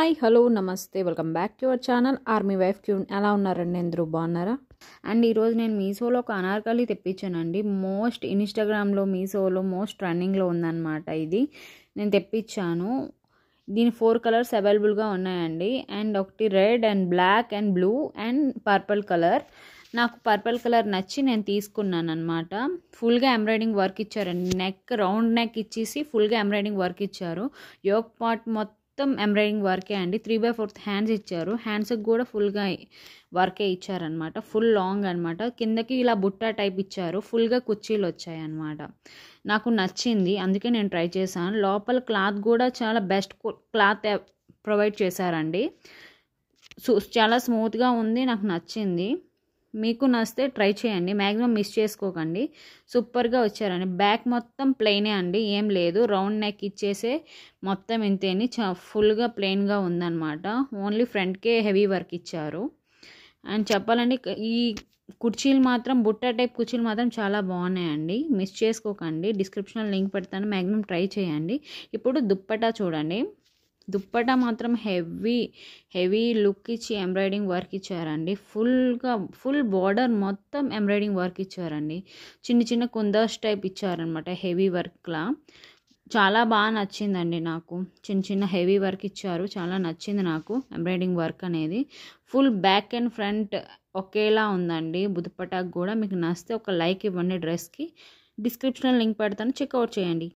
Hi hello నమస్తే welcome back to our channel army wife క్యూన్. ఎలా ఉన్నారండి? అందరూ బాగున్నారా? అండ్ ఈరోజు నేను మీషోలో ఒక అనార్కలి తెప్పించానండి. ఇన్స్టాగ్రామ్లో మీషోలో మోస్ట్ రన్నింగ్లో ఉందన్నమాట. ఇది నేను తెప్పించాను. దీని 4 కలర్స్ అవైలబుల్గా ఉన్నాయండి. అండ్ ఒకటి red and black and blue and purple colour. నాకు పర్పుల్ కలర్ నచ్చి నేను తీసుకున్నాను అనమాట. ఫుల్గా ఎంబ్రాయిడింగ్ వర్క్ ఇచ్చారండి. రౌండ్ నెక్ ఇచ్చేసి ఫుల్గా ఎంబ్రాయిడింగ్ వర్క్ ఇచ్చారు. యోక్ పార్ట్ మొత్తం ఎంబ్రాయిడింగ్ వర్కే అండి. 3/4 హ్యాండ్స్ ఇచ్చారు. హ్యాండ్స్కి కూడా ఫుల్గా వర్కే ఇచ్చారనమాట. ఫుల్ లాంగ్ అనమాట. కిందకి ఇలా బుట్ట టైప్ ఇచ్చారు. ఫుల్గా కుర్చీలు వచ్చాయి అనమాట. నాకు నచ్చింది, అందుకే నేను ట్రై చేశాను. లోపల క్లాత్ కూడా చాలా బెస్ట్ క్లాత్ ప్రొవైడ్ చేశారండి. చాలా స్మూత్గా ఉంది, నాకు నచ్చింది. మీకు నచ్చితే ట్రై చేయండి, మ్యాక్సిమం మిస్ చేసుకోకండి. సూపర్గా వచ్చారండి. బ్యాక్ మొత్తం ప్లెయినే అండి, ఏం లేదు. రౌండ్ నెక్ ఇచ్చేసే మొత్తం ఇంతేని ఫుల్గా ప్లెయిన్గా ఉందన్నమాట. ఓన్లీ ఫ్రంట్కే హెవీ వర్క్ ఇచ్చారు. అండ్ చెప్పాలండి, ఈ కుర్చీలు మాత్రం బుట్ట టైప్ కుర్చీలు మాత్రం చాలా బాగున్నాయండి. మిస్ చేసుకోకండి, డిస్క్రిప్షన్లో లింక్ పెడతాను, మ్యాక్సిమం ట్రై చేయండి. ఇప్పుడు దుప్పటా చూడండి. దుప్పటా మాత్రం హెవీ లుక్ ఇచ్చి ఎంబ్రాయిడింగ్ వర్క్ ఇచ్చారండి. ఫుల్ బార్డర్ మొత్తం ఎంబ్రాయిడింగ్ వర్క్ ఇచ్చారండి. చిన్న కుందాస్ టైప్ ఇచ్చారనమాట, హెవీ వర్క్లా. చాలా బాగా నచ్చిందండి నాకు. చిన్న హెవీ వర్క్ ఇచ్చారు, చాలా నచ్చింది నాకు ఎంబ్రాయిడింగ్ వర్క్ అనేది. ఫుల్ బ్యాక్ అండ్ ఫ్రంట్ ఒకేలా ఉందండి. దుప్పటాకు కూడా మీకు నచ్చితే ఒక లైక్ ఇవ్వండి. డ్రెస్కి డిస్క్రిప్షన్లో లింక్ పెడతాను, చెక్అవుట్ చేయండి.